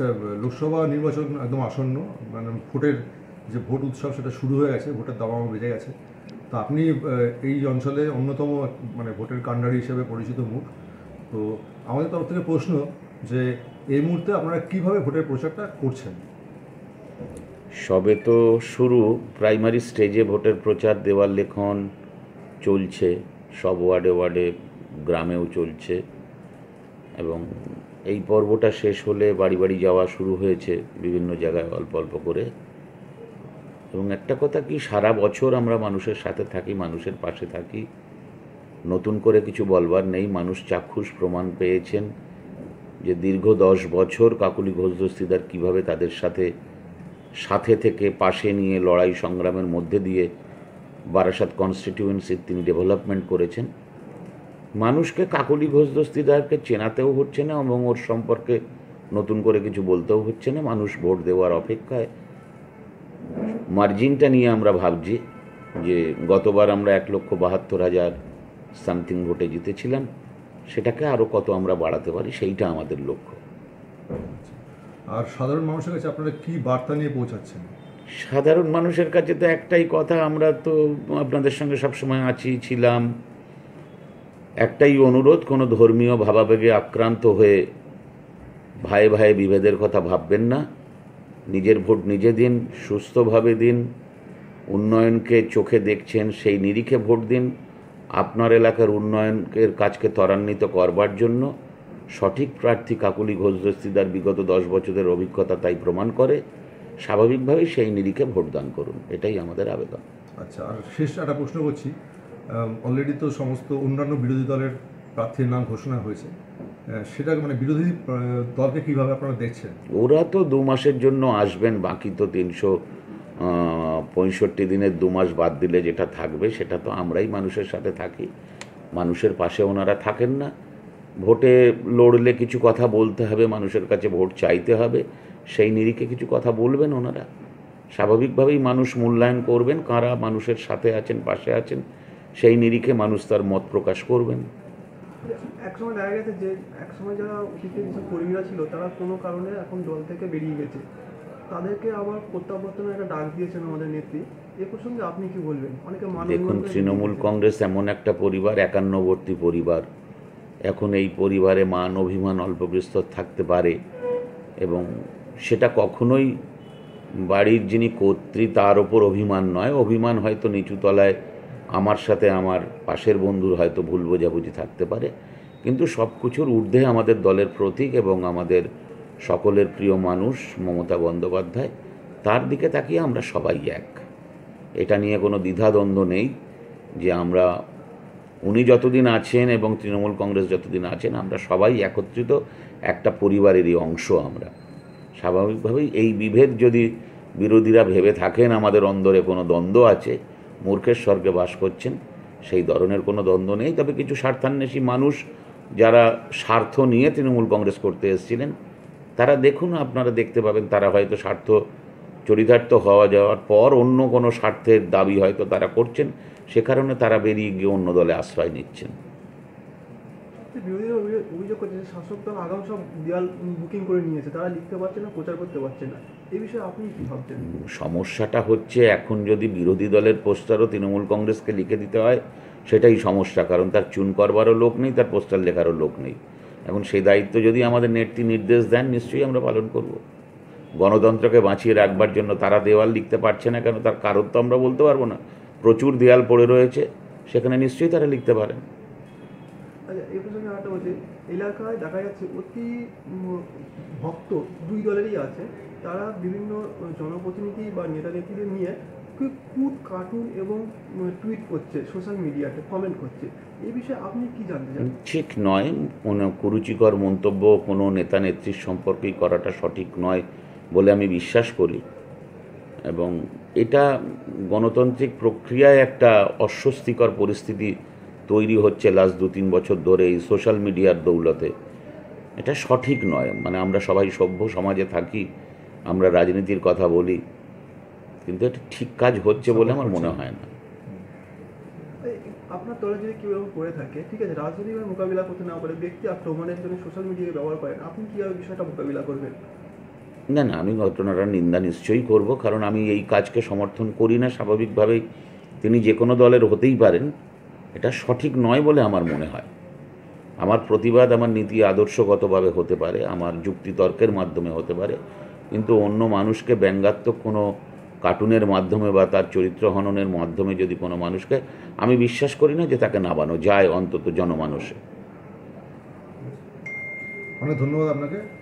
আচ্ছা, লোকসভা নির্বাচন একদম আসন্ন, মানে ভোটের যে ভোট উৎসব সেটা শুরু হয়ে গেছে, ভোটের দাবামা বেজে গেছে। তো আপনি এই অঞ্চলে অন্যতম মানে ভোটের কাণ্ডারি হিসেবে পরিচিত মুখ। তো আমাদের তরফ থেকে প্রশ্ন যে এই মুহূর্তে আপনারা কীভাবে ভোটের প্রচারটা করছেন? সবে তো শুরু, প্রাইমারি স্টেজে ভোটের প্রচার, দেওয়াল লেখন চলছে, সব ওয়ার্ডে ওয়ার্ডে, গ্রামেও চলছে। এবং এই পর্বটা শেষ হলে বাড়ি বাড়ি যাওয়া শুরু হয়েছে বিভিন্ন জায়গায় অল্প অল্প করে। এবং একটা কথা কি, সারা বছর আমরা মানুষের সাথে থাকি, মানুষের পাশে থাকি, নতুন করে কিছু বলবার নেই। মানুষ চাক্ষুষ প্রমাণ পেয়েছেন যে দীর্ঘ 10 বছর কাকলি ঘোষ দস্তিদার কীভাবে তাদের সাথে থেকে পাশে নিয়ে লড়াই সংগ্রামের মধ্যে দিয়ে বারাসাত কনস্টিটিউয়েন্সির তিনি ডেভেলপমেন্ট করেছেন। মানুষকে কাকলি ঘোষ দস্তিদারকে চেনাতেও হচ্ছে না এবং ওর সম্পর্কে নতুন করে কিছু বলতেও হচ্ছে না। মানুষ ভোট দেওয়ার অপেক্ষায়। মার্জিনটা নিয়ে আমরা ভাবছি যে গতবার আমরা 1,72,000 সামথিং ভোটে জিতেছিলাম, সেটাকে আরও কত আমরা বাড়াতে পারি, সেইটা আমাদের লক্ষ্য। আর সাধারণ মানুষের কাছে আপনারা কী বার্তা নিয়ে পৌঁছাচ্ছেন? সাধারণ মানুষের কাছে তো একটাই কথা, আমরা তো আপনাদের সঙ্গে সবসময় ছিলাম। একটাই অনুরোধ, কোনো ধর্মীয় ভাবাবেগে আক্রান্ত হয়ে ভাই ভাই বিভেদের কথা ভাববেন না। নিজের ভোট নিজে দিন, সুস্থভাবে দিন, উন্নয়নকে চোখে দেখছেন সেই নিরিখে ভোট দিন। আপনার এলাকার উন্নয়নের কাজকে ত্বরান্বিত করবার জন্য সঠিক প্রার্থী কাকলি ঘোষ দস্তিদার। বিগত 10 বছরের অভিজ্ঞতা তাই প্রমাণ করে। স্বাভাবিকভাবেই সেই নিরিখে ভোটদান করুন, এটাই আমাদের আবেদন। আচ্ছা, আর শেষ একটা প্রশ্ন করছি। অলরেডি তো সমস্ত অন্যান্য বিরোধী দলের প্রার্থীর নাম ঘোষণা হয়েছে, সেটা মানে বিরোধী দলকে কীভাবে আপনারা দেখছেন? ওরা তো 2 মাসের জন্য আসবেন, বাকি তো 365 দিনের 2 মাস বাদ দিলে যেটা থাকবে সেটা তো আমরাই মানুষের সাথে থাকি। মানুষের পাশে ওনারা থাকেন না। ভোটে লড়লে কিছু কথা বলতে হবে, মানুষের কাছে ভোট চাইতে হবে, সেই নিরিখে কিছু কথা বলবেন ওনারা। স্বাভাবিকভাবেই মানুষ মূল্যায়ন করবেন কারা মানুষের সাথে আছেন, পাশে আছেন, সেই নিরিখে মানুষ তার মত প্রকাশ করবেন। একসময় দেখা গেছে যে একসময় যারা অতীতের যেসব কর্মীরা ছিল তারা কোনো কারণে এখন দল থেকে বেরিয়ে গেছে, তাদেরকে আবার প্রত্যাবর্তনের একটা ডাক দিয়েছেন আমাদের নেত্রী। এ প্রসঙ্গে আপনি কি বলবেন? অনেকে দেখুন, তৃণমূল কংগ্রেস এমন একটা পরিবার, একান্নবর্তী পরিবার। এখন এই পরিবারে মান অভিমান অল্প বিস্তর থাকতে পারে এবং সেটা কখনোই বাড়ির যিনি কর্ত্রী তার ওপর অভিমান নয়। অভিমান হয়তো নিচু তলায় আমার সাথে আমার পাশের বন্ধুর হয়তো ভুল বোঝাবুঝি থাকতে পারে, কিন্তু সব কিছুর ঊর্ধ্বে আমাদের দলের প্রতীক এবং আমাদের সকলের প্রিয় মানুষ মমতা বন্দ্যোপাধ্যায়, তার দিকে তাকিয়ে আমরা সবাই এক। এটা নিয়ে কোনো দ্বিধাদ্বন্দ্ব নেই যে আমরা, উনি যতদিন আছেন এবং তৃণমূল কংগ্রেস যতদিন আছেন, আমরা সবাই একত্রিত একটা পরিবারেরই অংশ আমরা। স্বাভাবিকভাবেই এই বিভেদ যদি বিরোধীরা ভেবে থাকেন আমাদের অন্দরে কোনো দ্বন্দ্ব আছে, মূর্খের স্বর্গে বাস করছেন, সেই ধরনের কোনো দ্বন্দ্ব নেই। তবে কিছু স্বার্থান্বেষী মানুষ যারা স্বার্থ নিয়ে তৃণমূল কংগ্রেস করতে এসেছিলেন, তারা দেখুন, আপনারা দেখতে পাবেন তারা হয়তো স্বার্থ চরিতার্থ হওয়া যাওয়ার পর অন্য কোনো স্বার্থের দাবি হয়তো তারা করছেন, সে কারণে তারা বেরিয়ে গিয়ে অন্য দলে আশ্রয় নিচ্ছেন। বিরোধীরা অভিযোগ করছে যে শাসক দল আগাম সব দেয়াল বুকিং করে নিয়েছে, তারা লিখতে পারছে না, প্রচার করতে পারছে না। এই বিষয়ে আপনি কি ভাবছেন? সমস্যাটা হচ্ছে, এখন যদি বিরোধী দলের পোস্টারও তৃণমূল কংগ্রেসকে লিখে দিতে হয়, সেটাই সমস্যা। কারণ তার চুন করবারও লোক নেই, তার পোস্টার লেখারও লোক নেই। এখন সেই দায়িত্ব যদি আমাদের নেত্রী নির্দেশ দেন, নিশ্চয়ই আমরা পালন করব। গণতন্ত্রকে বাঁচিয়ে রাখবার জন্য তারা দেওয়াল লিখতে পারছে না কেন, তার কারণ তো আমরা বলতে পারবো না। প্রচুর দেয়াল পড়ে রয়েছে, সেখানে নিশ্চয়ই তারা লিখতে পারেন। আচ্ছা, এই প্রসঙ্গে একটা বলছি, এলাকায় দেখা যাচ্ছে অতি ভক্ত দুই দলেরই আছে, তারা বিভিন্ন জনপ্রতিনিধি বা নেতা নেত্রীদের নিয়ে কুট কার্টুন এবং টুইট করছে, সোশ্যাল মিডিয়াতে কমেন্ট করছে। এই বিষয়ে আপনি কি জানতে চান? ঠিক নয়, কোনো কুরুচিকর মন্তব্য কোনো নেতা নেত্রীর সম্পর্কেই করাটা সঠিক নয় বলে আমি বিশ্বাস করি। এবং এটা গণতান্ত্রিক প্রক্রিয়ায় একটা অস্বস্তিকর পরিস্থিতি তৈরি হচ্ছে লাস্ট 2-3 বছর ধরে এই সোশ্যাল মিডিয়ার দৌলতে। এটা সঠিক নয়। মানে আমরা সবাই সভ্য সমাজে থাকি, আমরা রাজনীতির কথা বলি, কিন্তু এটা ঠিক কাজ হচ্ছে বলে আমার মনে হয় না। আপনার দলে যদি কেউ এরকম করে থাকে, ঠিক আছে, রাজনৈতিকভাবে মোকাবিলা করতে না পারে, ব্যক্তি আক্রমণের জন্য সোশ্যাল মিডিয়াকে ব্যবহার করেন, আপনি কীভাবে বিষয়টা মোকাবিলা করবেন? না না, আমি ঘটনাটার নিন্দা নিশ্চয়ই করব, কারণ আমি এই কাজকে সমর্থন করি না। স্বাভাবিকভাবেই তিনি যে কোনো দলের হতেই পারেন, এটা সঠিক নয় বলে আমার মনে হয়। আমার প্রতিবাদ আমার নীতি আদর্শগতভাবে হতে পারে, আমার যুক্তিতর্কের মাধ্যমে হতে পারে, কিন্তু অন্য মানুষকে ব্যঙ্গাত্মক কোনো কার্টুনের মাধ্যমে বা তার চরিত্র হননের মাধ্যমে যদি কোনো মানুষকে, আমি বিশ্বাস করি না যে তাকে নামানো যায় অন্তত জনমানসে। অনেক ধন্যবাদ আপনাকে।